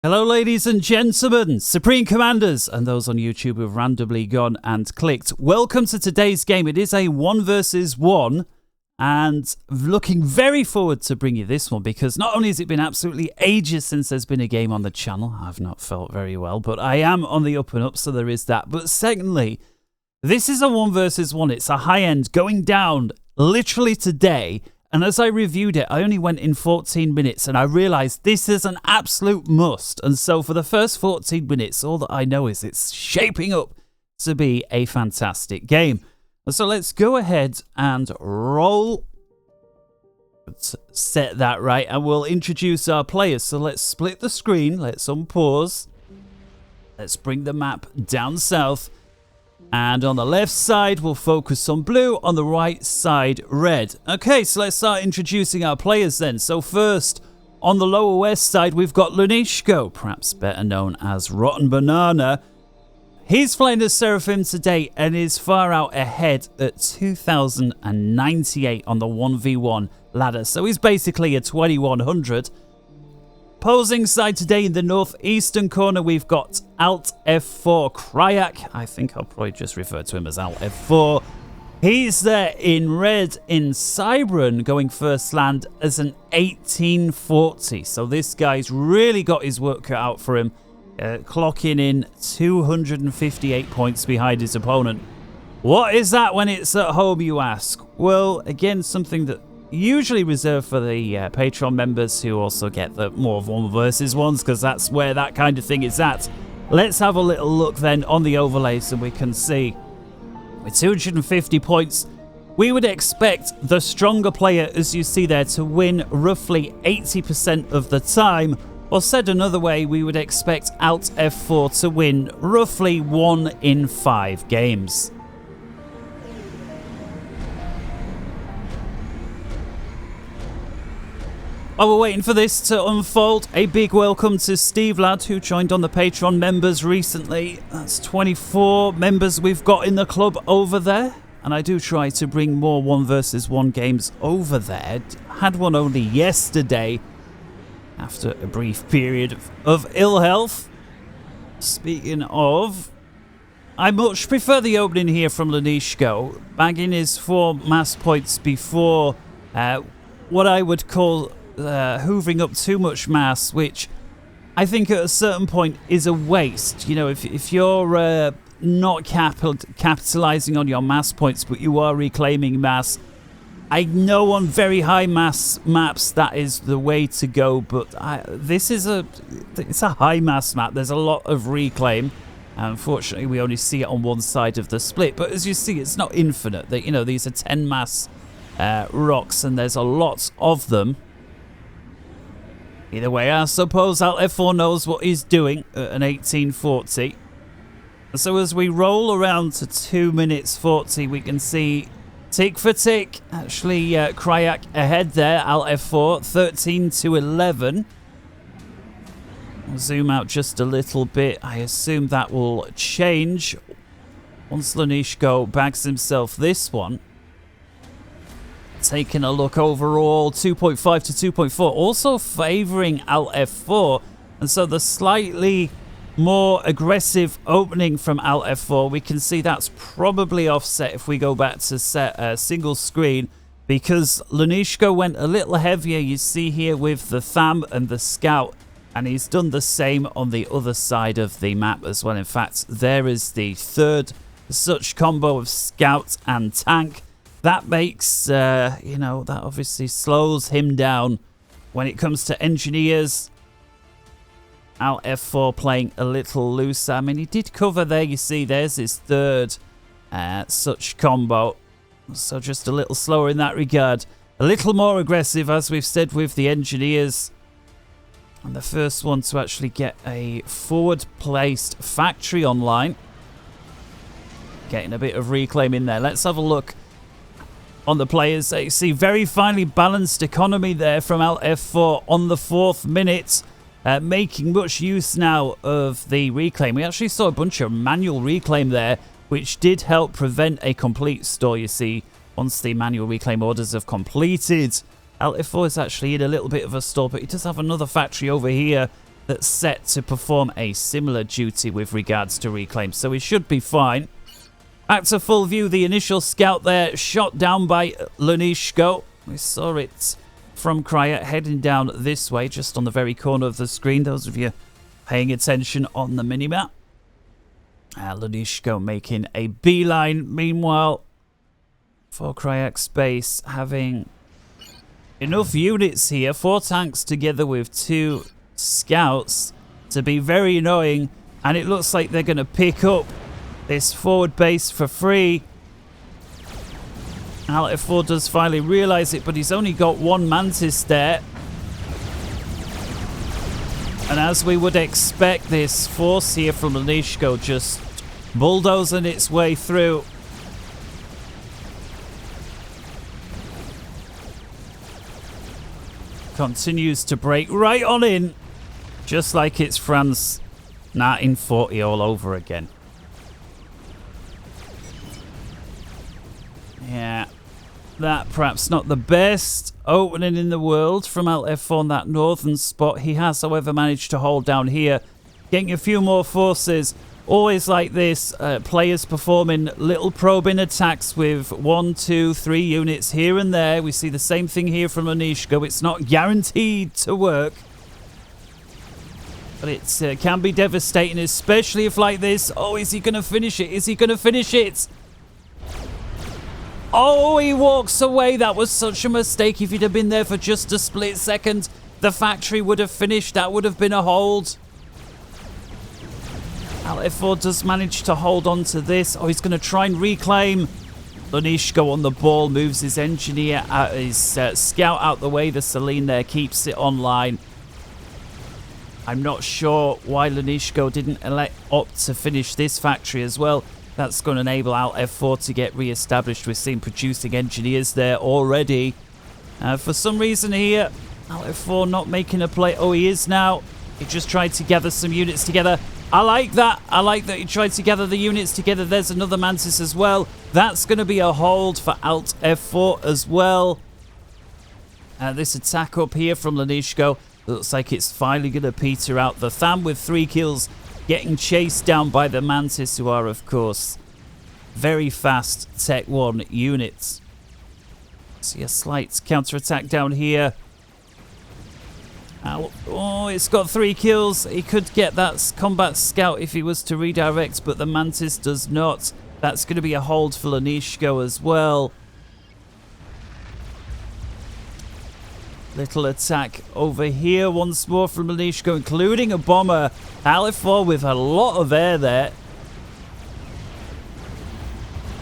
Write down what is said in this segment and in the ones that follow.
Hello ladies and gentlemen, Supreme Commanders and those on YouTube who have randomly gone and clicked. Welcome to today's game. It is a 1 versus 1 and looking very forward to bring you this one because not only has it been absolutely ages since there's been a game on the channel, I've not felt very well, but I am on the up and up, so there is that. But secondly, this is a 1 versus 1. It's a high end going down literally today. And as I reviewed it, I only went in 14 minutes and I realized this is an absolute must. And so for the first 14 minutes, all that I know is it's shaping up to be a fantastic game. So let's go ahead and roll. Let's set that right and we'll introduce our players. So let's split the screen. Let's unpause. Let's bring the map down south. And on the left side, we'll focus on blue. On the right side, red. Okay, so let's start introducing our players then. So first, on the lower west side, we've got Lunyshko, perhaps better known as RottenBanana. He's playing as Seraphim today and is far out ahead at 2,098 on the 1v1 ladder. So he's basically a 2100. Posing side today in the northeastern corner, we've got Alt F4 Kryak. I think I'll probably just refer to him as Alt F4. He's there in red in Cybran, going first land as an 1840. So this guy's really got his work cut out for him, clocking in 258 points behind his opponent. What is that when it's at home, you ask? Well, again, something that usually reserved for the Patreon members who also get the more of 1 versus 1s because that's where that kind of thing is at. Let's have a little look then on the overlays and we can see with 250 points, we would expect the stronger player, as you see there, to win roughly 80% of the time. Or said another way, we would expect Alt F4 to win roughly 1 in 5 games. While we're waiting for this to unfold, a big welcome to Steve Ladd, who joined on the Patreon members recently. That's 24 members we've got in the club over there. And I do try to bring more 1 versus 1 games over there. Had one only yesterday, after a brief period of ill health. Speaking of, I much prefer the opening here from Lunyshko, bagging his 4 mass points before what I would call hoovering up too much mass, which I think at a certain point is a waste. You know, if you're not capitalizing on your mass points, but you are reclaiming mass, I know on very high mass maps that is the way to go, but it's a high mass map. There's a lot of reclaim. Unfortunately, we only see it on one side of the split, but as you see, it's not infinite. That, you know, these are 10 mass rocks, and there's a lot of them. Either way, I suppose Alt F4 knows what he's doing at an 1840. So as we roll around to 2 minutes 40, we can see tick for tick. Actually, Kryak ahead there, Alt F4, 13 to 11. I'll zoom out just a little bit. I assume that will change once Lunyshko bags himself this one. Taking a look overall, 2.5 to 2.4, also favouring Alt F4. And so the slightly more aggressive opening from Alt F4, we can see that's probably offset if we go back to set a single screen, because Lunyshko went a little heavier, you see here, with the Tham and the Scout. And he's done the same on the other side of the map as well. In fact, there is the third such combo of Scout and Tank. That makes, you know, that obviously slows him down when it comes to engineers. Alt F4 playing a little looser. I mean, he did cover there, you see, there's his third such combo. So just a little slower in that regard. A little more aggressive, as we've said, with the engineers. And the first one to actually get a forward-placed factory online. Getting a bit of reclaim in there. Let's have a look on the players. You see very finely balanced economy there from Alt F4 on the 4th minute. Making much use now of the reclaim. We actually saw a bunch of manual reclaim there, which did help prevent a complete store, you see, once the manual reclaim orders have completed. Alt F4 is actually in a little bit of a stall, but he does have another factory over here that's set to perform a similar duty with regards to reclaim, so he should be fine. Back to full view, the initial scout there shot down by Lunyshko. We saw it from Cryer heading down this way, just on the very corner of the screen, those of you paying attention on the minimap. Lunyshko making a beeline. Meanwhile, for Cryak's base, having enough units here, 4 tanks together with 2 scouts to be very annoying, and it looks like they're going to pick up this forward base for free. F4 does finally realize it, but he's only got 1 Mantis there. And as we would expect, this force here from Lunyshko just bulldozing its way through. Continues to break right on in, just like it's France 1940 all over again. Yeah, that perhaps not the best opening in the world from F4 on that northern spot. He has, however, managed to hold down here, getting a few more forces. Always like this, players performing little probing attacks with 1, 2, 3 units here and there. We see the same thing here from Lunyshko. It's not guaranteed to work, but it can be devastating, especially if like this. Oh, is he going to finish it? Is he going to finish it? Oh, he walks away. That was such a mistake. If he'd have been there for just a split second, the factory would have finished. That would have been a hold. F4 does manage to hold on to this. Oh, he's going to try and reclaim. Lunyshko on the ball, moves his engineer, his scout out the way. The Selene there keeps it online. I'm not sure why Lunyshko didn't opt to finish this factory as well. That's going to enable F4 to get re-established. We're seeing producing engineers there already. For some reason here, F4 not making a play. Oh, he is now. He just tried to gather some units together. I like that. I like that he tried to gather the units together. There's another Mantis as well. That's going to be a hold for Alt F4 as well. This attack up here from Lunyshko looks like it's finally going to peter out. The Tham with 3 kills getting chased down by the Mantis, who are, of course, very fast Tech 1 units. See a slight counter-attack down here. Oh, it's got 3 kills. He could get that combat scout if he was to redirect, but the Mantis does not. That's going to be a hold for Lunyshko as well. Little attack over here once more from Lunyshko, including a bomber. F4 with a lot of air there.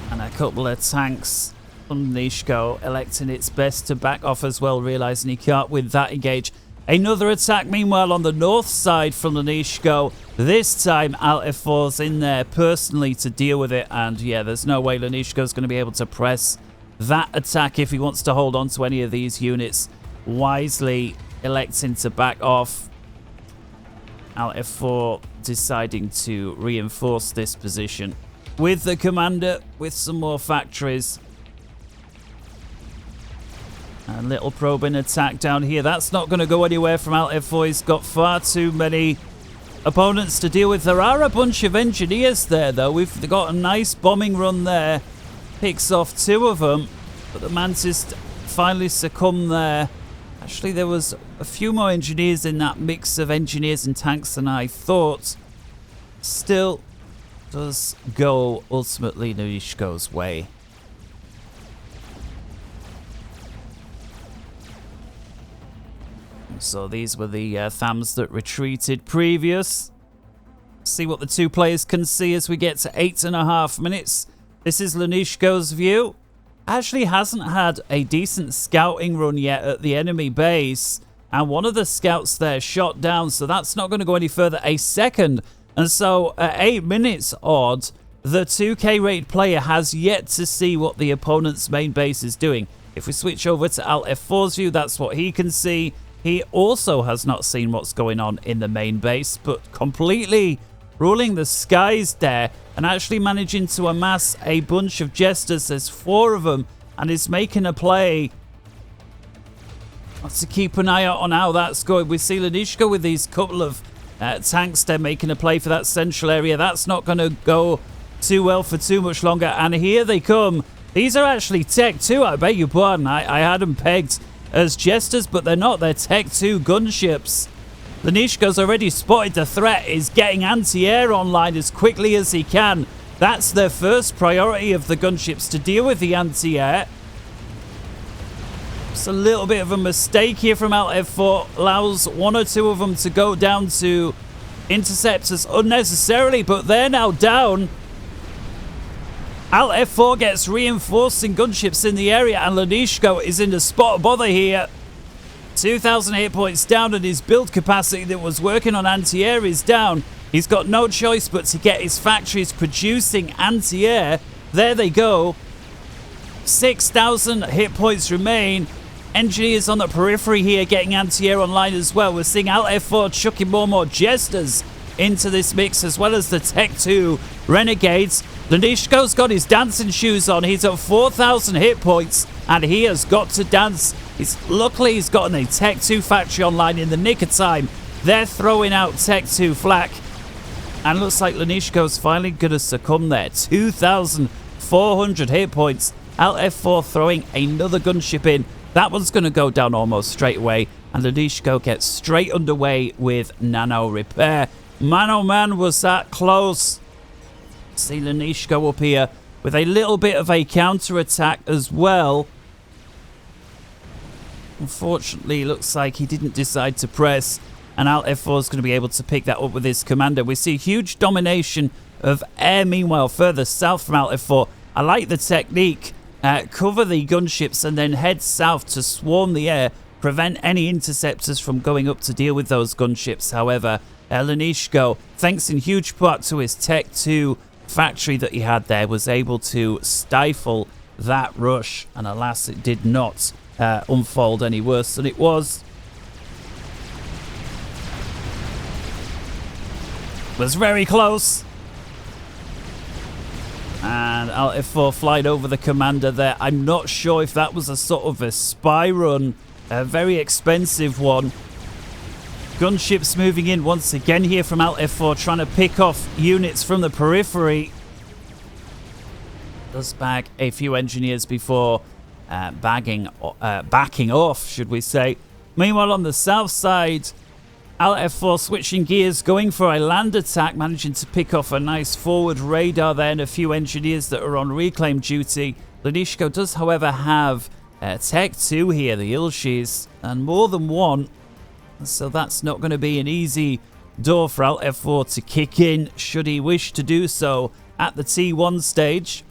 And a couple of tanks from Lunyshko, electing its best to back off as well, realizing he can't with that engage. Another attack, meanwhile, on the north side from Lunyshko. This time, F4's in there personally to deal with it. And yeah, there's no way Lunyshko's going to be able to press that attack if he wants to hold on to any of these units. Wisely electing to back off. F4 deciding to reinforce this position with the commander, with some more factories. A little probing attack down here. That's not going to go anywhere from F4. He's got far too many opponents to deal with. There are a bunch of engineers there, though. We've got a nice bombing run there. Picks off 2 of them, but the Mantis finally succumb there. Actually, there was a few more engineers in that mix of engineers and tanks than I thought. Still does go ultimately Lunyshko's way. So these were the Thams that retreated previous. See what the 2 players can see as we get to 8.5 minutes. This is Lunyshko's view. Actually hasn't had a decent scouting run yet at the enemy base. And one of the scouts there shot down, so that's not going to go any further. A second. And so at 8 minutes odd, the 2K rated player has yet to see what the opponent's main base is doing. If we switch over to F4's view, that's what he can see. He also has not seen what's going on in the main base, but completely ruling the skies there and actually managing to amass a bunch of jesters. There's 4 of them and is making a play. Let's keep an eye out on how that's going. We see Lunyshko with these couple of Tanks, they're making a play for that central area. That's not going to go too well for too much longer. And here they come. These are actually Tech 2, I beg your pardon. I had them pegged as jesters, but they're not. They're Tech 2 gunships. Lunyshko's already spotted the threat, is getting anti-air online as quickly as he can. That's their first priority of the gunships, to deal with the anti-air. It's a little bit of a mistake here from Alt F4. Allows one or two of them to go down to interceptors unnecessarily, but they're now down. Alt F4 gets reinforcing gunships in the area, and Lunyshko is in the spot of bother here. 2,000 hit points down, and his build capacity that was working on anti-air is down. He's got no choice but to get his factories producing anti-air. There they go. 6,000 hit points remain. Engineers on the periphery here getting anti-air online as well. We're seeing Alt F4 chucking more and more jesters into this mix, as well as the Tech 2 renegades. Lunyshko's got his dancing shoes on. He's at 4,000 hit points, and he has got to dance. Luckily, he's gotten a Tech 2 factory online in the nick of time. They're throwing out Tech 2 flak, and looks like Lunyshko's finally going to succumb there. 2,400 hit points. Alt F4 throwing another gunship in. That one's going to go down almost straight away, and Lunyshko gets straight underway with nano repair. Man, oh man, was that close. See Lunyshko up here with a little bit of a counter-attack as well. Unfortunately, looks like he didn't decide to press, and Alt F4 is going to be able to pick that up with his commander. We see huge domination of air, meanwhile, further south from Alt F4. I like the technique. Cover the gunships and then head south to swarm the air. Prevent any interceptors from going up to deal with those gunships. However, Lunyshko, thanks in huge part to his Tech 2 factory that he had there, was able to stifle that rush. And alas, it did not unfold any worse than it was. Was very close. And Alt F4 flied over the commander there. I'm not sure if that was a sort of a spy run. A very expensive one. Gunships moving in once again here from Alt F4, trying to pick off units from the periphery. Does bag a few engineers before backing off, should we say. Meanwhile, on the south side, Alt F4 switching gears, going for a land attack, managing to pick off a nice forward radar there and a few engineers that are on reclaim duty. Lunyshko does, however, have Tech 2 here, the Ilshis, and more than one. So that's not going to be an easy door for Alt F4 to kick in, should he wish to do so at the T1 stage.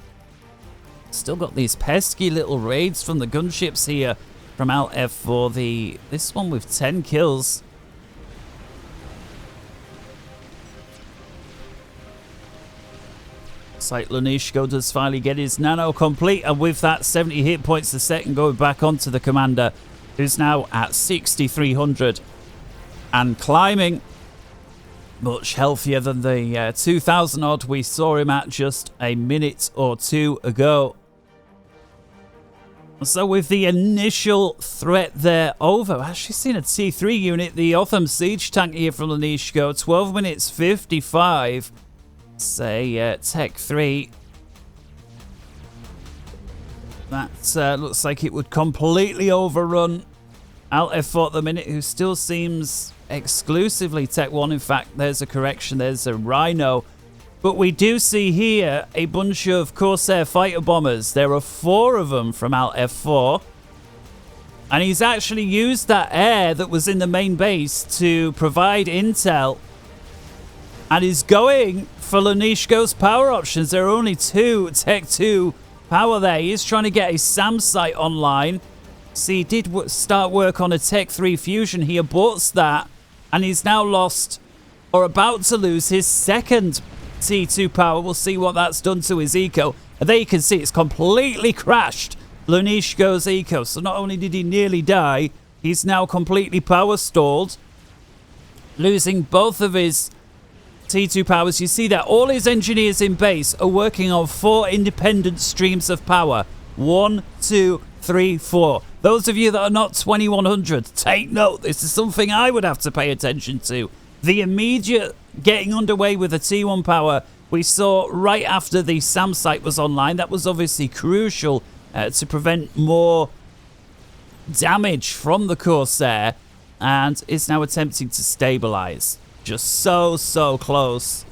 Still got these pesky little raids from the gunships here from Alt F4. This one with 10 kills. Looks like Lunyshko does finally get his nano complete, and with that 70 hit points a second going back onto the commander, who's now at 6,300 and climbing. Much healthier than the 2,000 odd we saw him at just a minute or two ago. So with the initial threat there over, I've actually seen a T3 unit, the Otham siege tank here from Lunyshko, 12 minutes 55. Say Tech 3. That looks like it would completely overrun Alt F4 at the minute, who still seems exclusively Tech 1. In fact, there's a correction, there's a Rhino. But we do see here a bunch of Corsair fighter bombers. There are 4 of them from Alt F4. And he's actually used that air that was in the main base to provide intel. And he's going for Lunyshko's power options. There are only 2 Tech 2 power there. He's trying to get a SAM site online. See, he did start work on a Tech 3 fusion. He aborts that. And he's now lost, or about to lose, his second T2 power. We'll see what that's done to his eco. And there you can see it's completely crashed Lunyshko's eco. So not only did he nearly die, he's now completely power stalled, losing both of his T2 powers. You see that all his engineers in base are working on 4 independent streams of power. 1, 2, 3, 4. Those of you that are not 2100, take note. This is something I would have to pay attention to. The immediate getting underway with the T1 power we saw right after the SAM site was online, that was obviously crucial to prevent more damage from the Corsair, and is now attempting to stabilize. Just so close.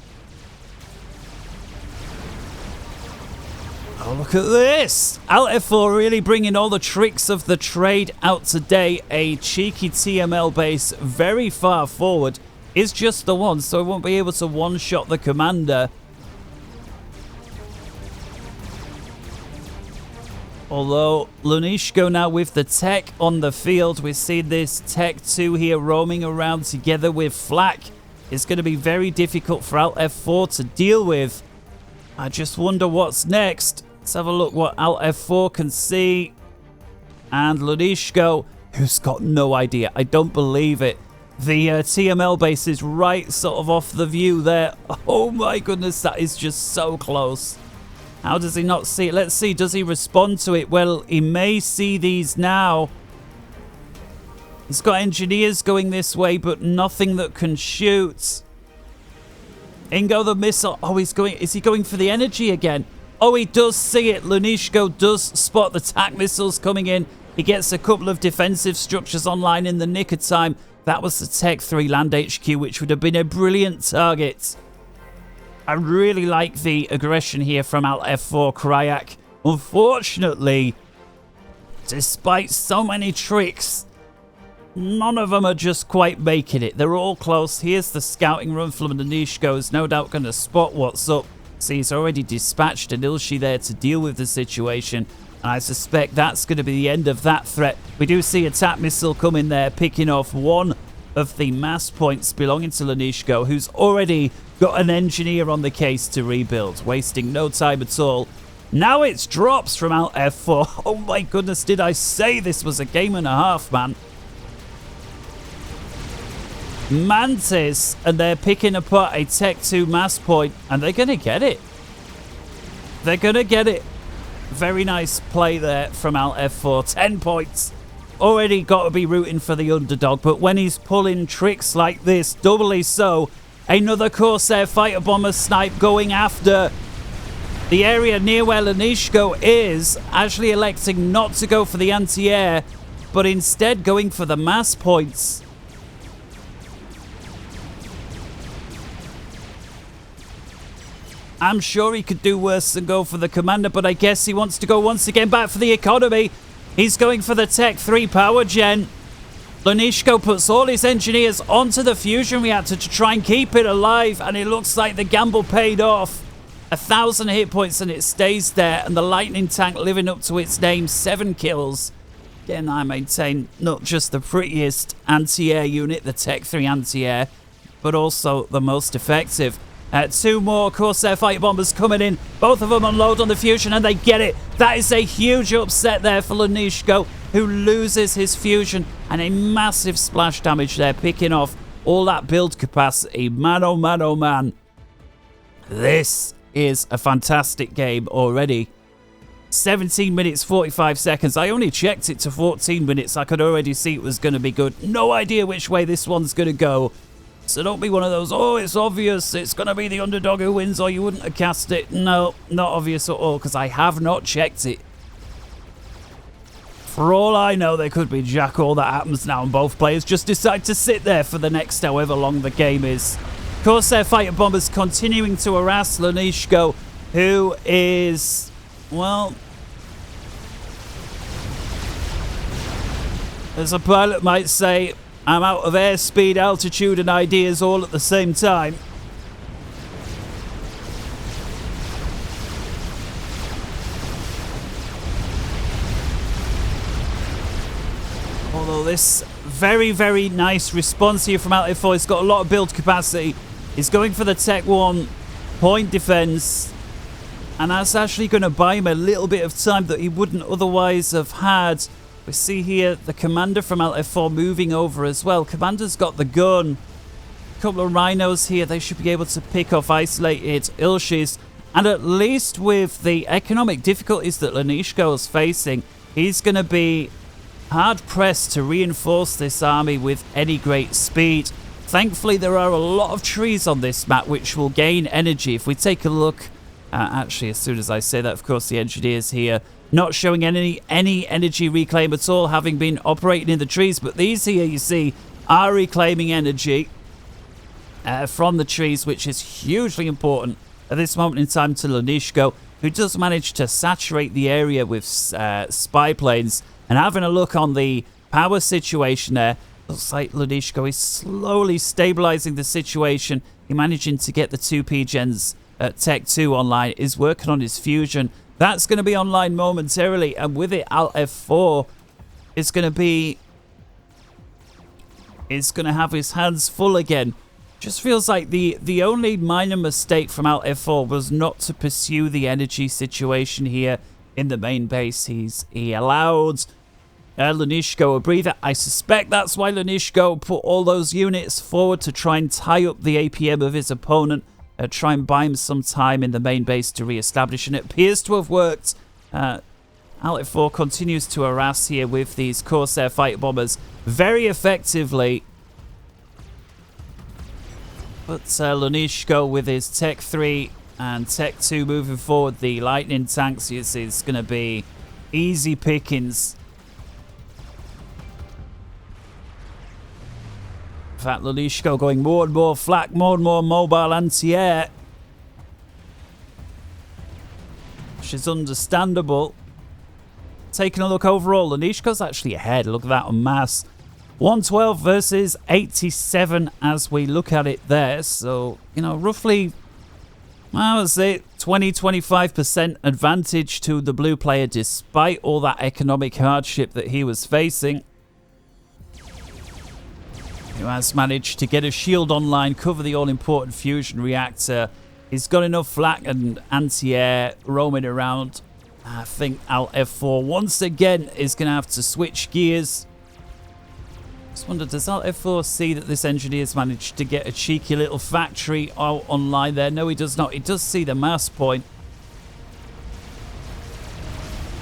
Oh, look at this! Alt F4 really bringing all the tricks of the trade out today. A cheeky TML base very far forward is just the one, so it won't be able to one-shot the commander. Although Lunyshko now with the tech on the field, we see this Tech 2 here roaming around together with Flak. It's going to be very difficult for Alt F4 to deal with. I just wonder what's next. Let's have a look what Alt F4 can see. And Lunyshko, who's got no idea. I don't believe it. The TML base is right sort of off the view there. Oh my goodness, that is just so close. How does he not see it? Let's see, does he respond to it? Well, he may see these now. He's got engineers going this way, but nothing that can shoot. In go the missile. Oh, he's going. Is he going for the energy again? Oh, he does see it. Lunyshko does spot the TAC missiles coming in. He gets a couple of defensive structures online in the nick of time. That was the Tech 3 land HQ, which would have been a brilliant target. I really like the aggression here from Alt F4 Kryak. Unfortunately, despite so many tricks, none of them are just quite making it. They're all close. Here's the scouting run from Lunyshko, who's no doubt going to spot what's up. See, he's already dispatched an Ilshi there to deal with the situation. And I suspect that's going to be the end of that threat. We do see a TAC missile come in there, picking off one of the mass points belonging to Lunyshko, who's already got an engineer on the case to rebuild, wasting no time at all. Now it's drops from Alt F4. Oh my goodness, did I say this was a game and a half, man? Mantis, and they're picking apart a Tech 2 mass point, and they're going to get it. They're going to get it. Very nice play there from Alt F4. 10 points. Already got to be rooting for the underdog, but when he's pulling tricks like this, doubly so, another Corsair fighter bomber snipe going after the area near where Lunyshko is, actually electing not to go for the anti-air, but instead going for the mass points. I'm sure he could do worse than go for the commander, but I guess he wants to go once again back for the economy. He's going for the Tech 3 power gen. Lunyshko puts all his engineers onto the fusion reactor to try and keep it alive, and it looks like the gamble paid off. 1,000 hit points and it stays there, and the lightning tank living up to its name, 7 kills. Again, I maintain not just the prettiest anti-air unit, the Tech 3 anti-air, but also the most effective. 2 more Corsair fighter bombers coming in. Both of them unload on the fusion and they get it. That is a huge upset there for Lunyshko, who loses his fusion, and a massive splash damage there, picking off all that build capacity. Man, oh man, oh man. This is a fantastic game already. 17 minutes 45 seconds. I only checked it to 14 minutes. I could already see it was going to be good. No idea which way this one's going to go. So don't be one of those, oh, it's obvious, it's going to be the underdog who wins, or you wouldn't have cast it. No, not obvious at all, because I have not checked it. For all I know, there could be jack all that happens now, and both players just decide to sit there for the next however long the game is. Corsair fighter bombers continuing to harass Lunyshko, who is, well, as a pilot might say, I'm out of airspeed, altitude, and ideas all at the same time. Although this very, very nice response here from Alt F4. He's got a lot of build capacity. He's going for the Tech 1 point defense. And that's actually going to buy him a little bit of time that he wouldn't otherwise have had. We see here the commander from Alt F4 moving over as well. Commander's got the gun. A couple of rhinos here. They should be able to pick off isolated Ilshis. And at least with the economic difficulties that Lunyshko is facing, he's going to be hard-pressed to reinforce this army with any great speed. Thankfully, there are a lot of trees on this map which will gain energy. If we take a look, actually, as soon as I say that, of course, the engineers here not showing any energy reclaim at all, having been operating in the trees. But these here, you see, are reclaiming energy from the trees, which is hugely important at this moment in time to Lunyshko, who does manage to saturate the area with spy planes. And having a look on the power situation there, looks like Lunyshko is slowly stabilizing the situation. He's managing to get the 2P gens at Tech 2 online, is working on his fusion. That's going to be online momentarily, and with it, Alt F4 is going to have his hands full again. Just feels like the only minor mistake from Alt F4 was not to pursue the energy situation here in the main base. He allowed Lunyshko a breather. I suspect that's why Lunyshko put all those units forward to try and tie up the APM of his opponent, try and buy him some time in the main base to re-establish, and it appears to have worked. Alt F4 continues to harass here with these Corsair fighter bombers very effectively. But Lunyshko with his Tech 3 and Tech 2 moving forward, the Lightning tanks, you see, it's going to be easy pickings. In fact, Lunyshko going more and more flak, more and more mobile anti-air, which is understandable. Taking a look overall, Lunyshko's actually ahead. Look at that on mass. 112 versus 87 as we look at it there. So, you know, roughly, I would say 20-25% advantage to the blue player despite all that economic hardship that he was facing. Who has managed to get a shield online, cover the all-important fusion reactor. He's got enough flak and anti-air roaming around. I think Alt F4 once again is going to have to switch gears. Just wonder, does Alt F4 see that this engineer's managed to get a cheeky little factory out online there? No, he does not. He does see the mass point.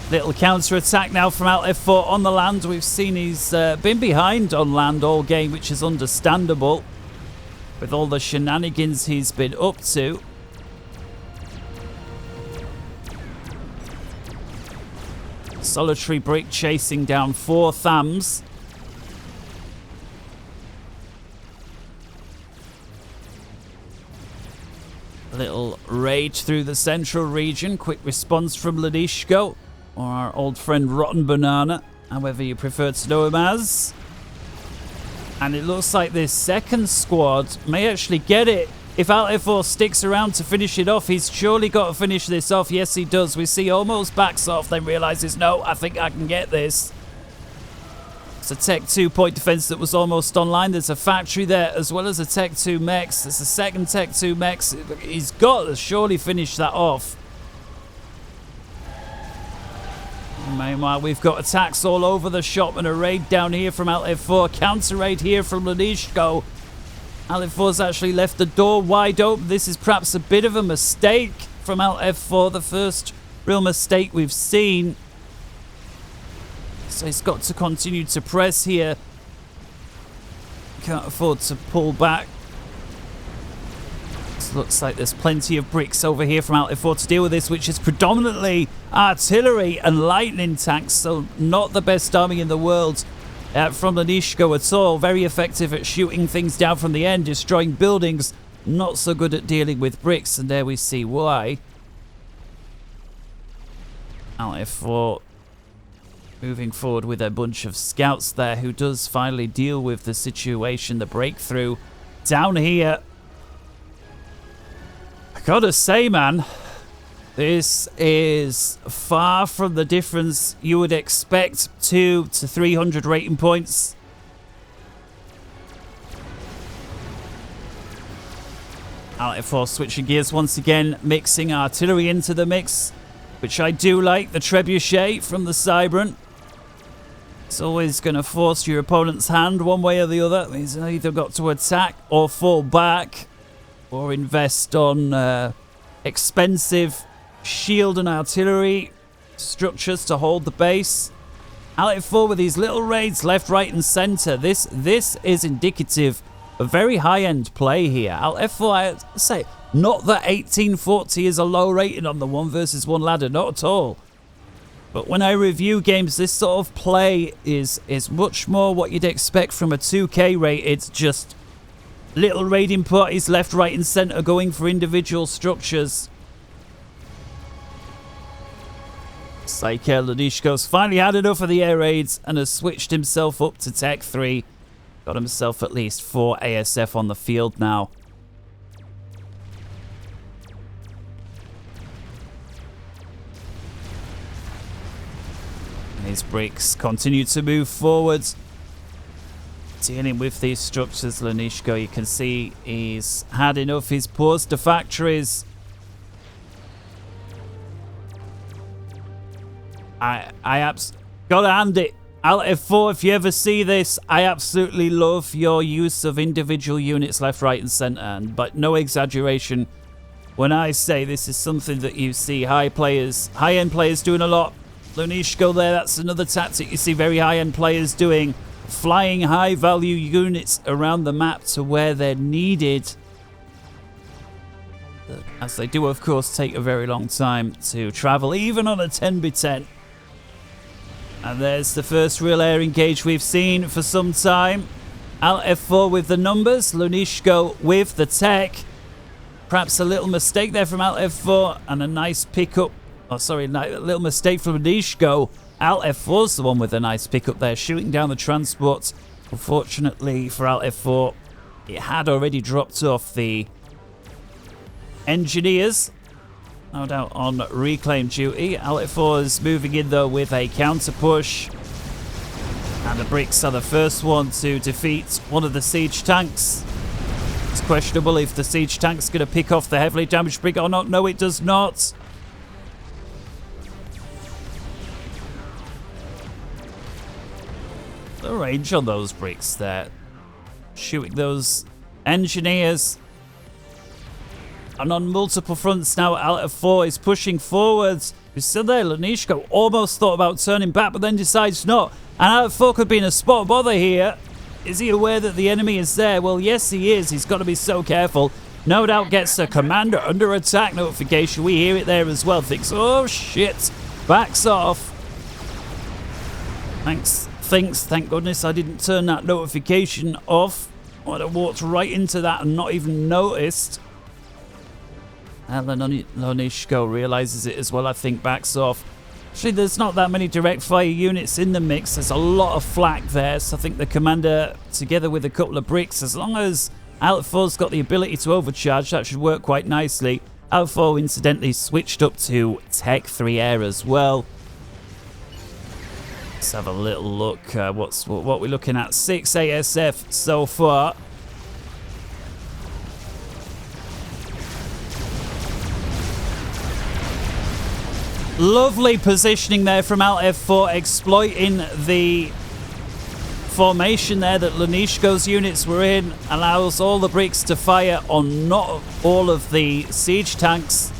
Little counter-attack now from Alt F4 on the land. We've seen he's been behind on land all game, which is understandable with all the shenanigans he's been up to. Solitary Brick chasing down 4 Thams. A little raid through the central region. Quick response from Lunyshko, or our old friend RottenBanana, however you prefer to know him as. And it looks like this second squad may actually get it. If Alt F4 sticks around to finish it off, he's surely got to finish this off. Yes, he does. We see almost backs off, then realizes, no, I think I can get this. It's a Tech 2 point defense that was almost online. There's a factory there, as well as a Tech 2 mechs. There's a second Tech 2 mechs. He's got to surely finish that off. Meanwhile, we've got attacks all over the shop and a raid down here from Alt F4. Counter raid here from Lunyshko. Alt F4's actually left the door wide open. This is perhaps a bit of a mistake from Alt F4. The first real mistake we've seen. So he's got to continue to press here. Can't afford to pull back. Looks like there's plenty of bricks over here from Alt F4 to deal with this, which is predominantly artillery and lightning tanks, so not the best army in the world from Lunyshko at all. Very effective at shooting things down from the end, destroying buildings, not so good at dealing with bricks, and there we see why. Alt F4 moving forward with a bunch of scouts there, who does finally deal with the situation, the breakthrough down here. Gotta say, man, this is far from the difference you would expect. 200 to 300 rating points. Alt F4 switching gears once again, mixing artillery into the mix, which I do like. The trebuchet from the Cybrant. It's always going to force your opponent's hand one way or the other. He's either got to attack or fall back, or invest on expensive shield and artillery structures to hold the base. Alt F4 with these little raids left, right and center. This is indicative a very high-end play here. Alt F4, I say, not that 1840 is a low rating on the 1 versus 1 ladder, not at all. But when I review games, this sort of play is much more what you'd expect from a 2K rated, just little raiding parties left, right and centre going for individual structures. It's like Lunyshko's finally had enough of the air raids and has switched himself up to Tech 3. Got himself at least 4 ASF on the field now. His bricks continue to move forwards. Dealing with these structures, Lunyshko, you can see he's had enough. He's paused the factories. Gotta hand it. Alt F4, if you ever see this, I absolutely love your use of individual units left, right and centre. But no exaggeration when I say this is something that you see high-end players doing a lot. Lunyshko there, that's another tactic you see very high-end players doing. Flying high-value units around the map to where they're needed. As they do, of course, take a very long time to travel, even on a 10x10. And there's the first real air engage we've seen for some time. Alt F4 with the numbers, Lunyshko with the tech. Perhaps a little mistake there from Alt F4 and a nice pickup. Oh, sorry, a little mistake from Lunyshko. Alt F4's the one with a nice pickup there, shooting down the transport. Unfortunately for Alt F4, it had already dropped off the engineers. No doubt on reclaim duty. Alt F4 is moving in though with a counter push. And the bricks are the first one to defeat one of the siege tanks. It's questionable if the siege tank's going to pick off the heavily damaged brick or not. No, it does not. The range on those bricks there. Shooting those engineers. And on multiple fronts now, Alt F4 is pushing forwards. He's still there. Lunyshko almost thought about turning back, but then decides not. And Alt F4 could be in a spot of bother here. Is he aware that the enemy is there? Well, yes, he is. He's got to be so careful. No doubt gets a commander under attack notification. We hear it there as well. Thinks, oh, shit. Backs off. Thank goodness I didn't turn that notification off. I'd have walked right into that and not even noticed. And then Lunyshko realizes it as well, I think, backs off. Actually, there's not that many direct fire units in the mix. There's a lot of flak there, so I think the commander, together with a couple of bricks, as long as Alt F4's got the ability to overcharge, that should work quite nicely. Alt F4 incidentally switched up to Tech 3 Air as well. Let's have a little look. What we're looking at. 6 ASF so far. Lovely positioning there from Alt F4, exploiting the formation there that Lunyshko's units were in. Allows all the bricks to fire on not all of the siege tanks.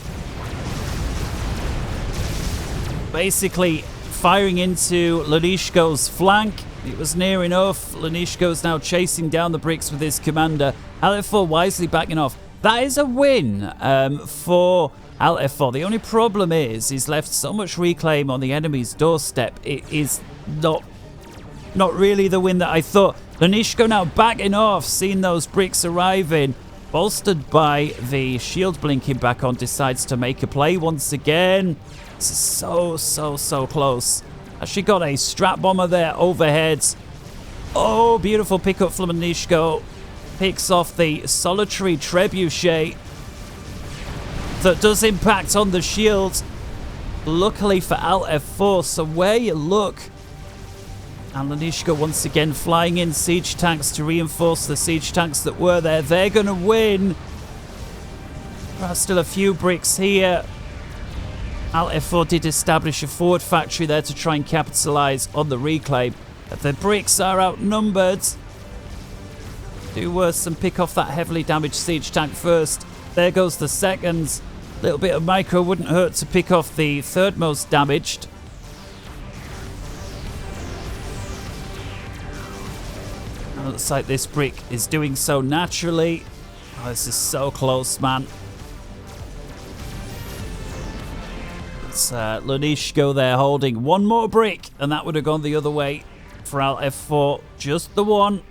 Basically firing into Lunyshko's flank. It was near enough. Lunyshko's now chasing down the bricks with his commander. Alt F4 wisely backing off. That is a win for Alt F4. The only problem is he's left so much reclaim on the enemy's doorstep. It is not really the win that I thought. Lunyshko now backing off, seeing those bricks arriving. Bolstered by the shield blinking back on, decides to make a play once again. This is so close. Actually got a strap bomber there overhead. Oh, beautiful pickup from Lunyshko. Picks off the solitary trebuchet that does impact on the shield. Luckily for Alt F4, so where you look. And Lunyshko once again flying in siege tanks to reinforce the siege tanks that were there. They're going to win. There are still a few bricks here. Alt F4 did establish a forward factory there to try and capitalize on the reclaim. But the bricks are outnumbered. Do worse than pick off that heavily damaged siege tank first. There goes the second. A little bit of micro wouldn't hurt to pick off the third most damaged. Looks like this brick is doing so naturally. Oh, this is so close, man. It's Lunyshko there holding one more brick, and that would have gone the other way for Alt F4. Just the one.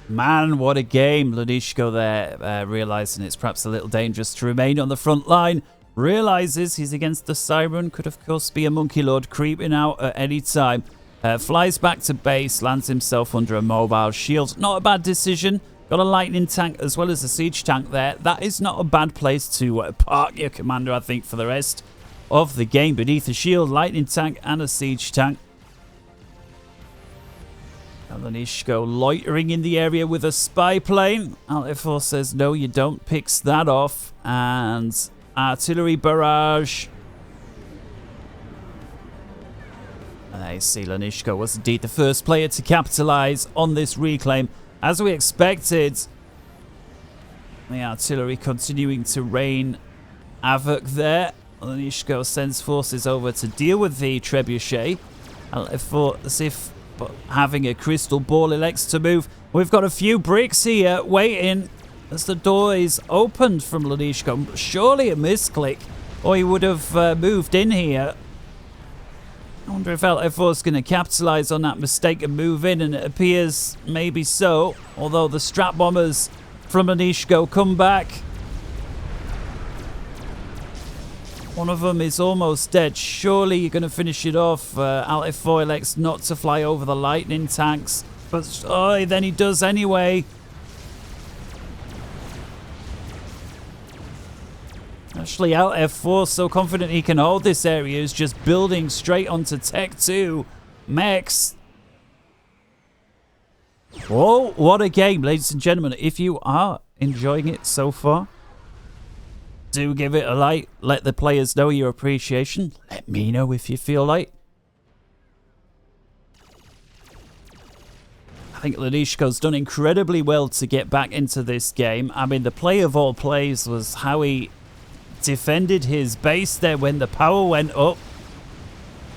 Man, what a game. Lunyshko there, realizing it's perhaps a little dangerous to remain on the front line. Realizes he's against the Siren. Could, of course, be a Monkey Lord creeping out at any time. Flies back to base, lands himself under a mobile shield. Not a bad decision. Got a lightning tank as well as a siege tank there. That is not a bad place to park your commander, I think, for the rest of the game. Beneath a shield, lightning tank, and a siege tank. Lunyshko loitering in the area with a spy plane. Alt F4 says, no, you don't. Picks that off. And artillery barrage. And there you see Lunyshko was indeed the first player to capitalize on this reclaim. As we expected, the artillery continuing to rain havoc there. Lunyshko sends forces over to deal with the trebuchet. Alt F4 as if having a crystal ball elects to move. We've got a few bricks here waiting as the door is opened from Lunyshko. Surely a misclick, or he would have moved in here. I wonder if Alt F4 is going to capitalize on that mistake and move in, and it appears maybe so. Although the strap bombers from Lunyshko come back. One of them is almost dead. Surely you're going to finish it off. Alt F4 elects not to fly over the lightning tanks. But then he does anyway. Actually, Alt F4 so confident he can hold this area is just building straight onto Tech 2 mechs. Whoa, what a game, ladies and gentlemen. If you are enjoying it so far, do give it a like. Let the players know your appreciation. Let me know if you feel like. I think Lunyshko's done incredibly well to get back into this game. I mean, the play of all plays was how he defended his base there when the power went up.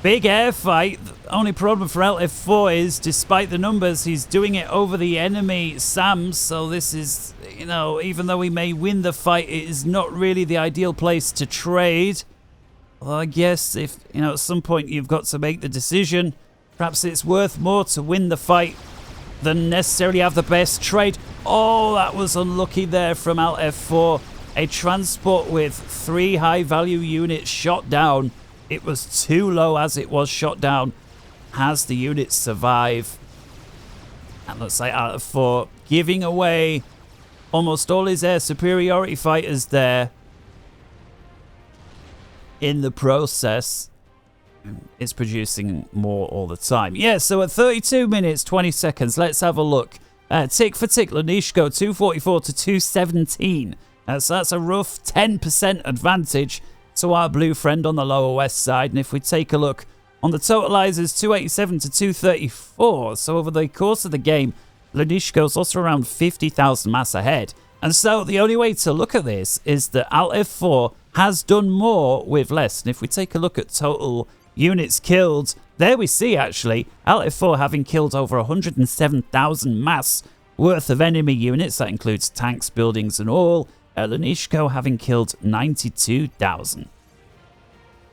Big air fight. The only problem for Alt F4 is, despite the numbers, he's doing it over the enemy SAMs. So this is, you know, even though he may win the fight, it is not really the ideal place to trade. Although I guess if, you know, at some point you've got to make the decision, perhaps it's worth more to win the fight than necessarily have the best trade. Oh, that was unlucky there from Alt F4. A transport with 3 high-value units shot down. It was too low as it was shot down. Has the units survive? And let's say Alt F4 giving away almost all his air superiority fighters there. In the process, it's producing more all the time. Yeah, so at 32 minutes, 20 seconds, let's have a look. Tick for tick, Lunyshko 244 to 217. So that's a rough 10% advantage to our blue friend on the lower west side. And if we take a look on the totalizers, 287 to 234. So over the course of the game, Lunyshko's also around 50,000 mass ahead. And so the only way to look at this is that Alt F4 has done more with less. And if we take a look at total units killed, there we see actually Alt F4 having killed over 107,000 mass worth of enemy units. That includes tanks, buildings and all. Lunyshko having killed 92,000.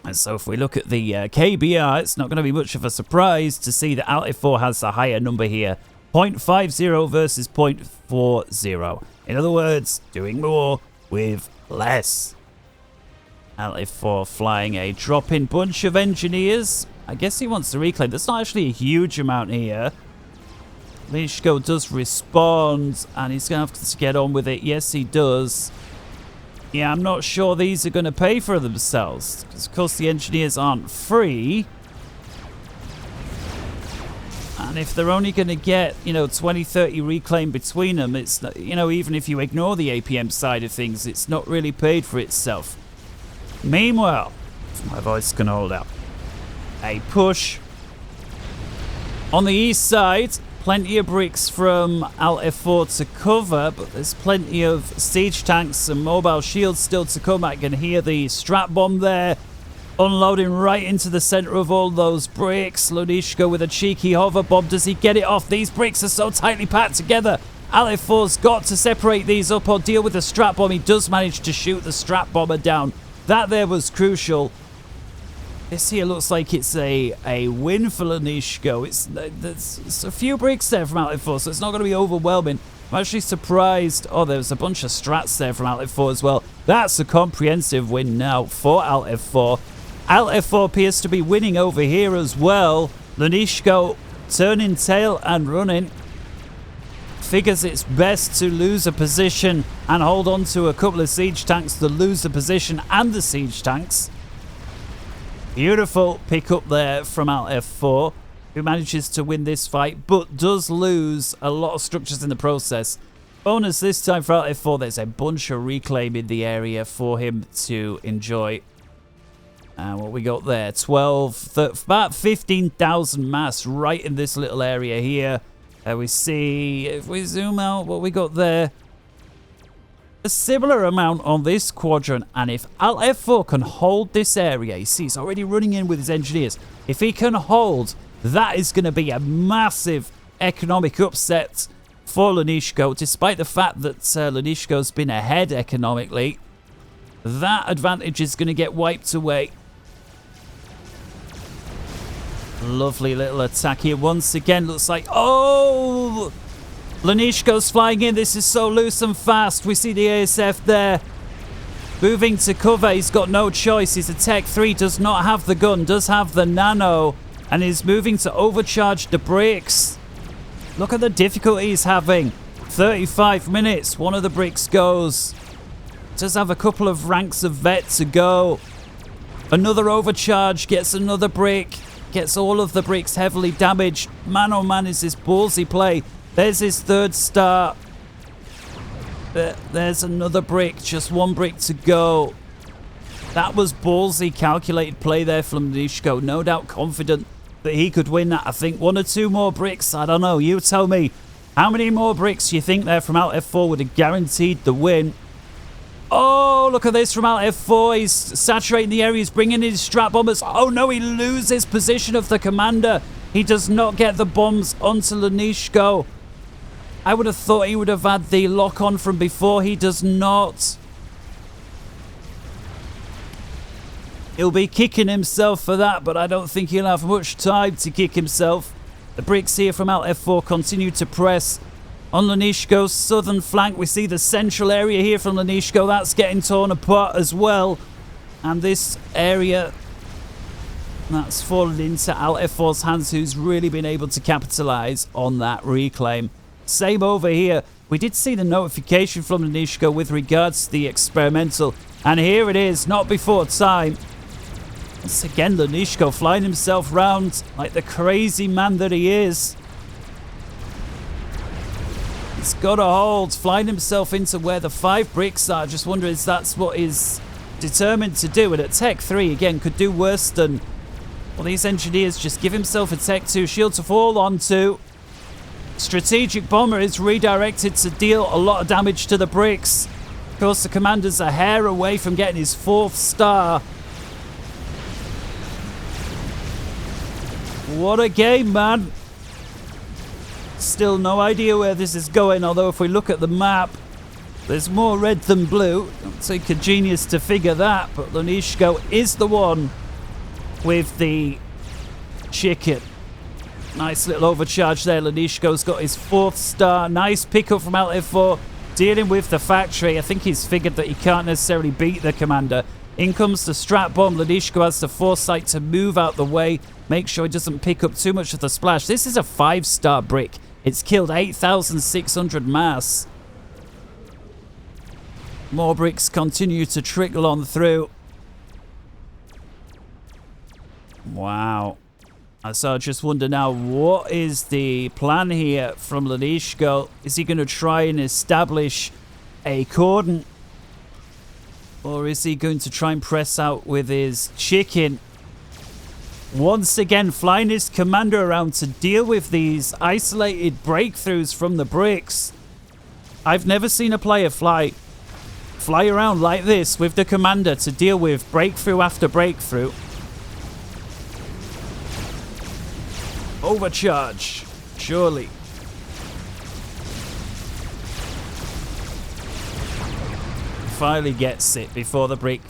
And so if we look at the KBR, it's not going to be much of a surprise to see that Alt F4 has a higher number here. 0.50 versus 0.40. In other words, doing more with less. Alt F4 flying a drop-in bunch of engineers. I guess he wants to reclaim. There's not actually a huge amount here. Lunyshko does respond, and he's going to have to get on with it. Yes, he does. Yeah, I'm not sure these are going to pay for themselves, because of course the engineers aren't free. And if they're only going to get, you know, 20, 30 reclaim between them, it's, you know, even if you ignore the APM side of things, it's not really paid for itself. Meanwhile, if my voice can hold out, a push on the east side. Plenty of bricks from Alt F4 to cover, but there's plenty of siege tanks and mobile shields still to come. I can hear the strap bomb there. Unloading right into the center of all those bricks. Lunyshko with a cheeky hover bomb. Does he get it off? These bricks are so tightly packed together. LF4's got to separate these up or deal with the strap bomb. He does manage to shoot the strap bomber down. That there was crucial. This here looks like it's a win for Lunyshko. There's a few bricks there from LF4, so it's not going to be overwhelming. I'm actually surprised. Oh, there's a bunch of strats there from LF4 as well. That's a comprehensive win now for LF4. LF4 appears to be winning over here as well. Lunyshko turning tail and running. Figures it's best to lose a position and hold on to a couple of siege tanks to lose the position and the siege tanks. Beautiful pick up there from LF4, who manages to win this fight, but does lose a lot of structures in the process. Bonus this time for LF4, there's a bunch of reclaim in the area for him to enjoy. And what we got there, about 15,000 mass right in this little area here. We see, if we zoom out, what we got there, a similar amount on this quadrant. And if LF4 can hold this area, you see he's already running in with his engineers. If he can hold, that is going to be a massive economic upset for Lunyshko, despite the fact that Lunyshko's been ahead economically. That advantage is going to get wiped away. Lovely little attack here. Once again, looks like... Oh! Lunyshko's flying in. This is so loose and fast. We see the ASF there. Moving to cover. He's got no choice. He's a Tech 3. Does not have the gun. Does have the nano. And is moving to overcharge the bricks. Look at the difficulty he's having. 35 minutes. One of the bricks goes. Does have a couple of ranks of vet to go. Another overcharge. Gets another brick. Gets all of the bricks heavily damaged. Man oh man, is this ballsy play. There's his third star. There's another brick. Just one brick to go. That was ballsy calculated play there from Lunyshko. No doubt confident that he could win that. I think one or two more bricks. I don't know. You tell me. How many more bricks do you think there from LF4 would have guaranteed the win? Oh, look at this from LF4. He's saturating the area. He's bringing in his strap bombers. Oh, no, he loses position of the commander. He does not get the bombs onto Lunyshko. I would have thought he would have had the lock-on from before. He does not. He'll be kicking himself for that, but I don't think he'll have much time to kick himself. The bricks here from LF4 continue to press on Lunyshko's southern flank. We see the central area here from Lunyshko. That's getting torn apart as well. And this area, that's fallen into LF4's hands, who's really been able to capitalize on that reclaim. Same over here. We did see the notification from Lunyshko with regards to the experimental. And here it is, not before time. Once again, Lunyshko flying himself round like the crazy man that he is. He's got a hold, flying himself into where the 5 bricks are. Just wonder if that's what he's determined to do. And at Tech 3, again, could do worse than... Well, these engineers just give himself a Tech 2 shield to fall onto. Strategic bomber is redirected to deal a lot of damage to the bricks. Of course, the commander's a hair away from getting his 4th star. What a game, man. Still no idea where this is going, although if we look at the map, there's more red than blue. Don't take a genius to figure that, but Lunyshko is the one with the chicken. Nice little overcharge there. Lunyshko's got his 4th star. Nice pickup from LF4, dealing with the factory. I think he's figured that he can't necessarily beat the commander. In comes the strat bomb. Lunyshko has the foresight to move out the way, make sure he doesn't pick up too much of the splash. This is a 5-star brick. It's killed 8,600 mass. More bricks continue to trickle on through. Wow. So I just wonder now, what is the plan here from Lunyshko? Is he going to try and establish a cordon? Or is he going to try and press out with his chicken? Once again, flying his commander around to deal with these isolated breakthroughs from the bricks. I've never seen a player fly around like this with the commander to deal with breakthrough after breakthrough. Overcharge. Surely. Finally gets it before the brick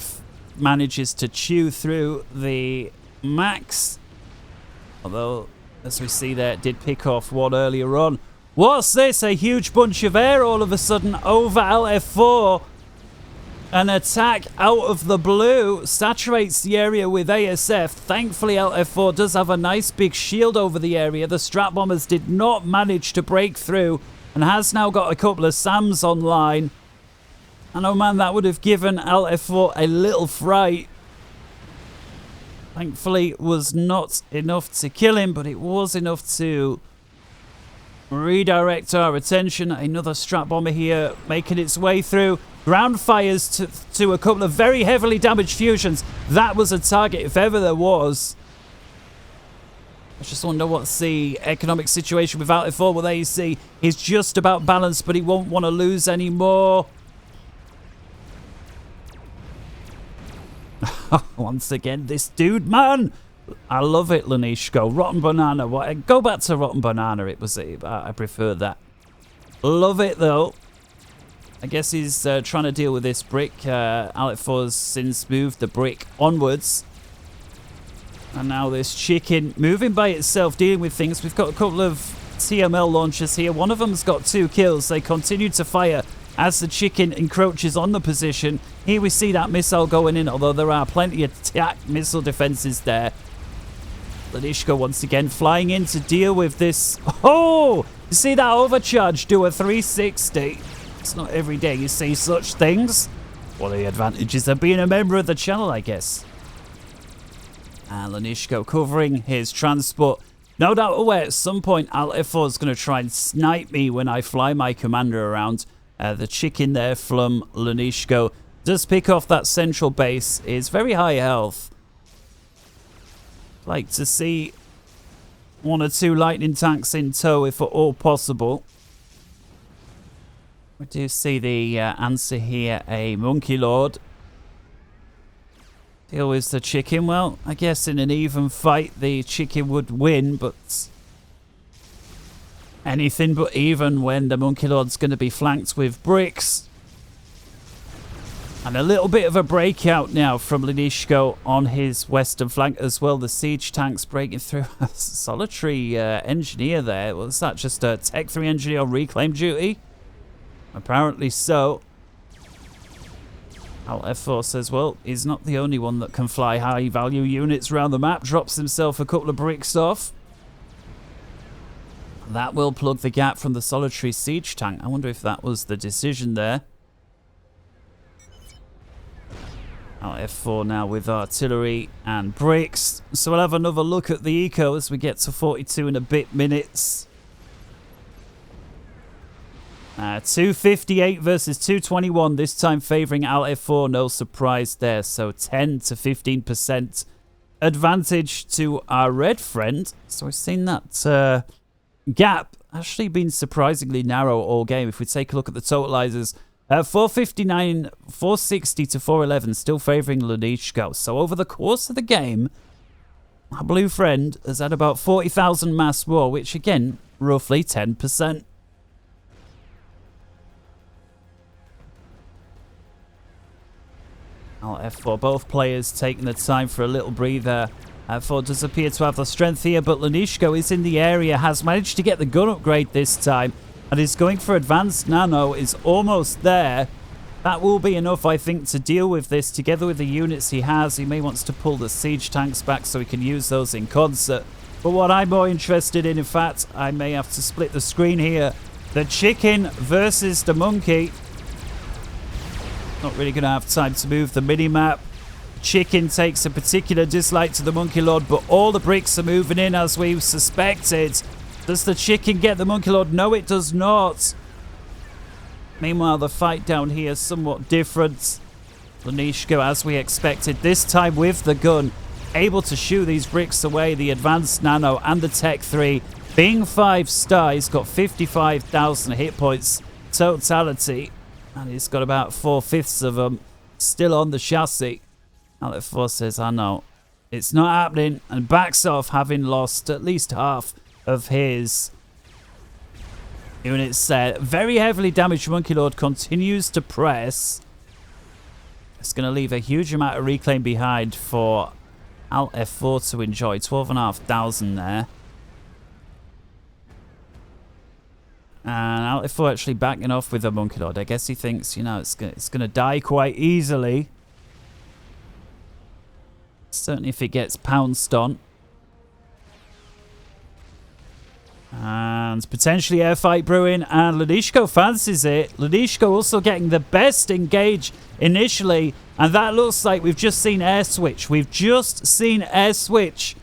manages to chew through the max. Although, as we see there, it did pick off one earlier on. What's this? A huge bunch of air all of a sudden over LF4. An attack out of the blue saturates the area with ASF. Thankfully, LF4 does have a nice big shield over the area. The Strat Bombers did not manage to break through and has now got a couple of SAMs online. And oh man, that would have given LF4 a little fright. Thankfully, it was not enough to kill him, but it was enough to redirect our attention. Another Strat Bomber here making its way through. Ground fires to a couple of very heavily damaged fusions. That was a target if ever there was. I just wonder what's the economic situation with LF4. Well, there you see, he's just about balanced, but he won't want to lose anymore. Once again, this dude, man. I love it, Lunyshko. RottenBanana. Go back to RottenBanana. It was. I prefer that. Love it, though. I guess he's trying to deal with this brick. LF4's since moved the brick onwards. And now this chicken moving by itself, dealing with things. We've got a couple of TML launchers here. One of them's got 2 kills. They continue to fire as the chicken encroaches on the position. Here we see that missile going in, although there are plenty of attack missile defenses there. Lunyshko once again flying in to deal with this. Oh! You see that overcharge do a 360? It's not every day you see such things. One of the advantages of being a member of the channel, I guess. And Lunyshko covering his transport. No doubt aware at some point LF4 is going to try and snipe me when I fly my commander around. The chicken there from Lunyshko does pick off that central base. Is very high health. Like to see 1 or 2 lightning tanks in tow if at all possible. We do see the answer here, a Monkey Lord. Deal with the chicken. Well, I guess in an even fight the chicken would win, but anything but even when the Monkey Lord's going to be flanked with bricks. And a little bit of a breakout now from Lunyshko on his western flank as well. The siege tanks breaking through. A solitary engineer there. Was that just a Tech 3 engineer on reclaim duty? Apparently so. LF4 says, well, he's not the only one that can fly high value units around the map. Drops himself a couple of bricks off. That will plug the gap from the solitary siege tank. I wonder if that was the decision there. LF4 now with artillery and bricks. So we'll have another look at the eco as we get to 42 and a bit minutes. 258 versus 221, this time favouring LF4. No surprise there. So 10 to 15% advantage to our red friend. So we've seen that gap actually been surprisingly narrow all game. If we take a look at the totalizers, 459, 460 to 411, still favouring Lunyshko. So over the course of the game, our blue friend has had about 40,000 mass more, which again, roughly 10%. F4, both players taking the time for a little breather. F4 does appear to have the strength here, but Lunyshko is in the area, has managed to get the gun upgrade this time, and is going for advanced nano, is almost there. That will be enough, I think, to deal with this together with the units he has. He may want to pull the siege tanks back so he can use those in concert. But what I'm more interested in fact, I may have to split the screen here. The chicken versus the monkey. Not really going to have time to move the mini-map. Chicken takes a particular dislike to the Monkey Lord, but all the bricks are moving in as we suspected. Does the chicken get the Monkey Lord? No, it does not. Meanwhile, the fight down here is somewhat different. Lunyshko, as we expected, this time with the gun, able to shoot these bricks away. The advanced nano and the Tech 3. Being 5-star, he's got 55,000 hit points totality. And he's got about 4/5 of them still on the chassis. LF4 says, I know, it's not happening, and backs off, having lost at least half of his units there. Very heavily damaged Monkey Lord continues to press. It's going to leave a huge amount of reclaim behind for Alt F4 to enjoy. 12,500 there. And Alt F4 actually backing off with the Monkey Lord. I guess he thinks, you know, it's going to die quite easily. Certainly if it gets pounced on. And potentially air fight brewing, and Lunyshko fancies it. Lunyshko also getting the best engage initially, and that looks like we've just seen air switch. We've just seen air switch.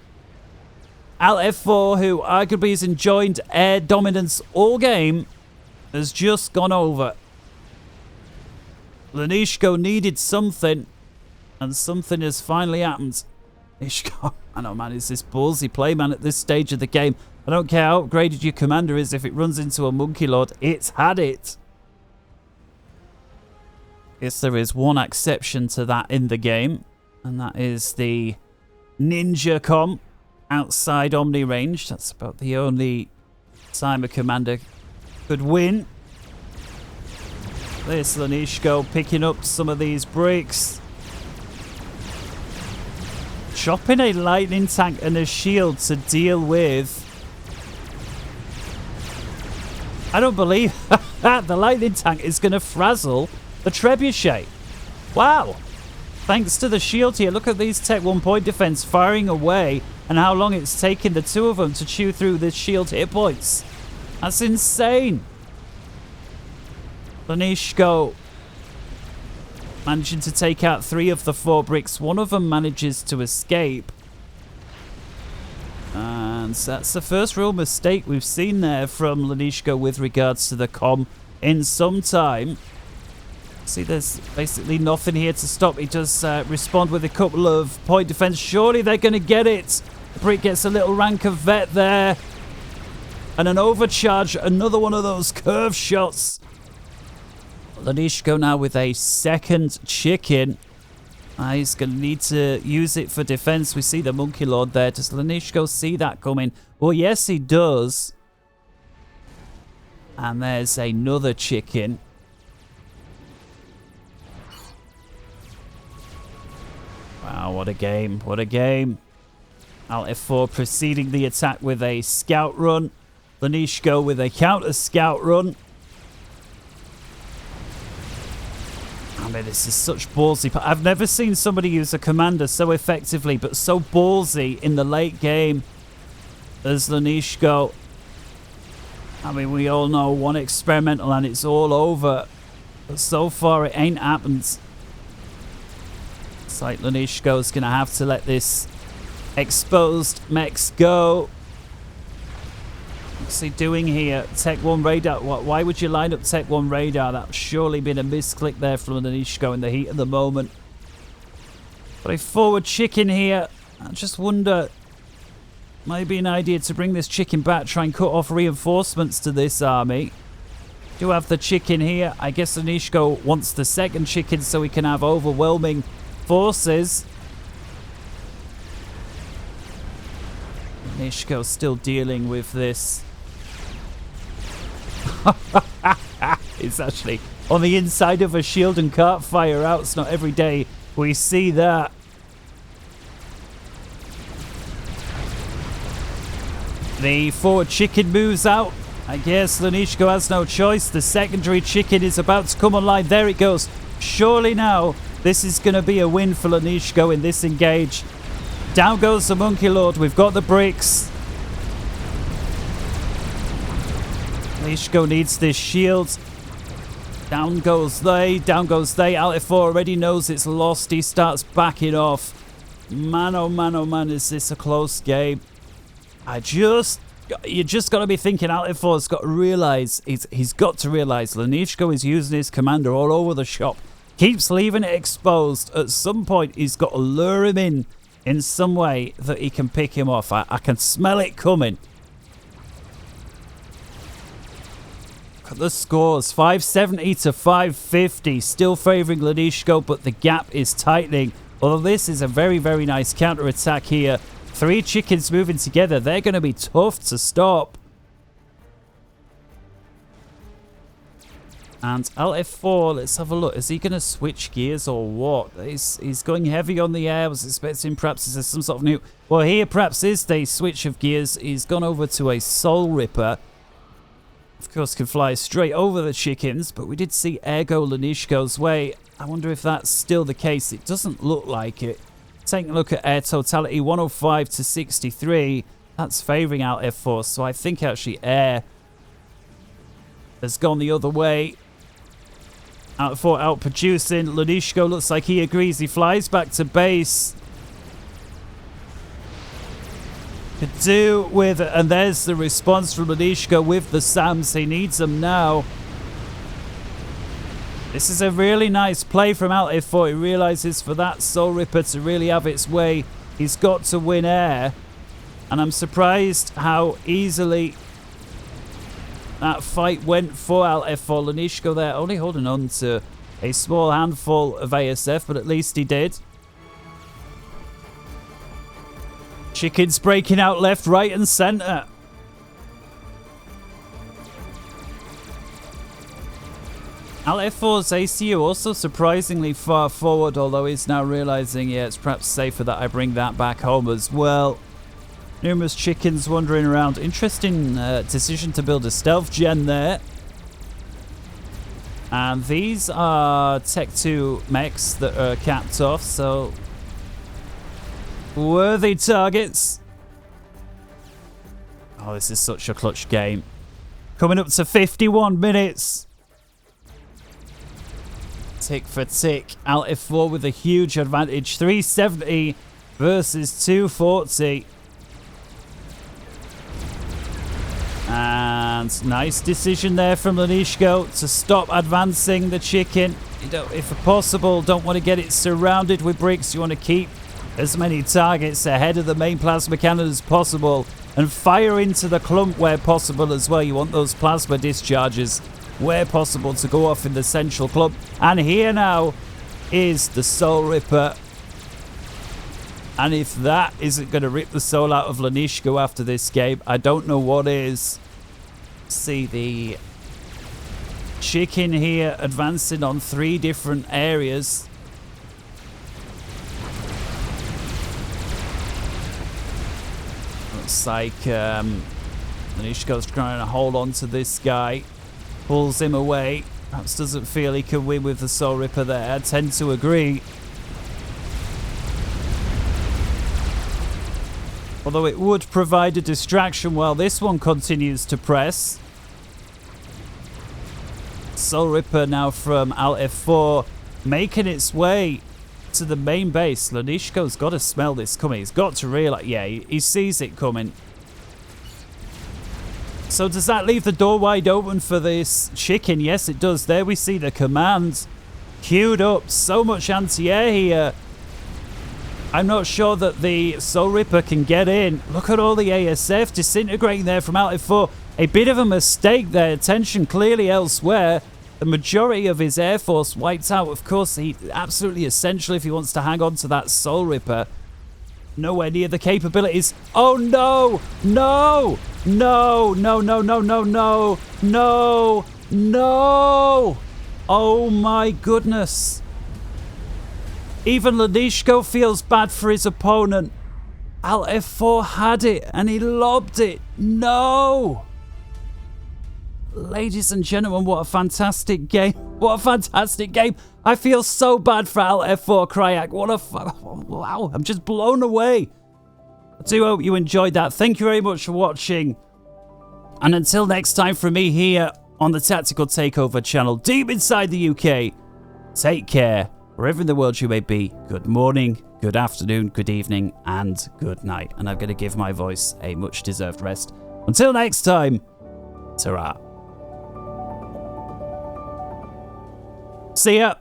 Alt F4, who arguably has enjoyed air dominance all game, has just gone over. Lunyshko needed something, and something has finally happened. Lunyshko, I know, man, is this ballsy play, man, at this stage of the game. I don't care how upgraded your commander is, if it runs into a Monkey Lord, it's had it. Yes, there is one exception to that in the game, and that is the Ninja Com outside Omni range. That's about the only time a commander could win. This Lunyshko picking up some of these bricks. Chopping a lightning tank and a shield to deal with. I don't believe the lightning tank is going to frazzle the trebuchet. Wow. Thanks to the shield here. Look at these Tech 1 point defense firing away and how long it's taken the two of them to chew through the shield hit points. That's insane. Lunyshko managing to take out 3 of the 4 bricks. One of them manages to escape. And that's the first real mistake we've seen there from Lunyshko with regards to the com in some time. See, there's basically nothing here to stop. He does respond with a couple of point defense. Surely they're going to get it. The brick gets a little rank of vet there. And an overcharge. Another one of those curve shots. Lunyshko now with a second chicken. He's going to need to use it for defense. We see the Monkey Lord there. Does Lunyshko see that coming? Well, yes, he does. And there's another chicken. Wow, what a game. What a game. Alt F4 preceding the attack with a scout run. Lunyshko with a counter scout run. I mean, this is such ballsy. I've never seen somebody use a commander so effectively, but so ballsy in the late game as Lunyshko. I mean, we all know one experimental and it's all over. But so far, it ain't happened. It's like Lunyshko's going to have to let this exposed mechs go. What's he doing here? Tech 1 radar. Why would you line up Tech 1 radar? That's surely been a misclick there from Lunyshko in the heat of the moment. But a forward chicken here. I just wonder, might be an idea to bring this chicken back, try and cut off reinforcements to this army. Do have the chicken here. I guess Lunyshko wants the second chicken so he can have overwhelming forces. Lunyshko still dealing with this. It's actually on the inside of a shield and cart fire out. It's not every day we see that. The forward chicken moves out. I guess Lunyshko has no choice. The secondary chicken is about to come online. There it goes. Surely now this is going to be a win for Lunyshko in this engage. Down goes the Monkey Lord. We've got the bricks. Lunyshko needs this shield. Down goes they. Down goes they. Alt F4 already knows it's lost. He starts backing off. Man, oh man, is this a close game? You just got to be thinking Alt F4's got to realize, he's got to realize Lunyshko is using his commander all over the shop. Keeps leaving it exposed. At some point, he's got to lure him in some way that he can pick him off. I can smell it coming. Look at the scores. 570 to 550. Still favouring Lunyshko, but the gap is tightening. Although this is a very, very nice counter-attack here 3 chickens moving together. They're going to be tough to stop. And LF4, let's have a look. Is he going to switch gears or what? He's going heavy on the air. I was expecting perhaps there's some sort of new... Well, here perhaps is the switch of gears. He's gone over to a Soul Ripper. Of course, can fly straight over the chickens, but we did see air go Lunyshko's way. I wonder if that's still the case. It doesn't look like it. Taking a look at air totality, 105 to 63. That's favouring out F4, so I think actually air has gone the other way. Out 4 out producing. Lunyshko looks like he agrees. He flies back to base. Could do with, and there's the response from Lunyshko with the SAMs. He needs them now. This is a really nice play from out F4. He realizes for that Soul Ripper to really have its way, he's got to win air. And I'm surprised how easily that fight went for Alt F4. Lunyshko there only holding on to a small handful of ASF, but at least he did. Chickens breaking out left, right, and center. Alt F4's ACU also surprisingly far forward, although he's now realizing, yeah, it's perhaps safer that I bring that back home as well. Numerous chickens wandering around. Interesting decision to build a stealth gen there. And these are Tech 2 mechs that are capped off, so worthy targets. Oh, this is such a clutch game. Coming up to 51 minutes. Tick for tick. Alt F4 with a huge advantage. 370 versus 240. And nice decision there from Lunyshko to stop advancing the chicken. You don't, if possible, don't want to get it surrounded with bricks. You want to keep as many targets ahead of the main plasma cannon as possible and fire into the clump where possible as well. You want those plasma discharges where possible to go off in the central clump. And here now is the Soul Ripper. And if that isn't going to rip the soul out of Lunyshko after this game, I don't know what is. See the chicken here advancing on 3 different areas. Looks like Lunyshko's trying to hold on to this guy. Pulls him away. Perhaps doesn't feel he can win with the Soul Ripper there. I tend to agree. Although it would provide a distraction while this one continues to press. Soul Ripper now from Alt F4 making its way to the main base. Lunyshko's got to smell this coming. He's got to realize, yeah, he sees it coming. So does that leave the door wide open for this chicken? Yes, it does. There we see the command queued up. So much anti-air here. I'm not sure that the Soul Ripper can get in. Look at all the ASF disintegrating there from Alt F4. A bit of a mistake there. Attention clearly elsewhere. The majority of his Air Force wiped out. Of course, he absolutely essential if he wants to hang on to that Soul Ripper. Nowhere near the capabilities. Oh, no! No! No! No, no, no, no, no! No! No! Oh, my goodness. Even Lunyshko feels bad for his opponent. Alt F4 had it and he lobbed it. No! Ladies and gentlemen, what a fantastic game. What a fantastic game. I feel so bad for Alt F4 Kryak. What a wow, I'm just blown away. I do hope you enjoyed that. Thank you very much for watching. And until next time from me here on the Tactical Takeover channel, deep inside the UK, take care. Wherever in the world you may be, good morning, good afternoon, good evening, and good night. And I'm going to give my voice a much-deserved rest. Until next time, ta-ra. See ya.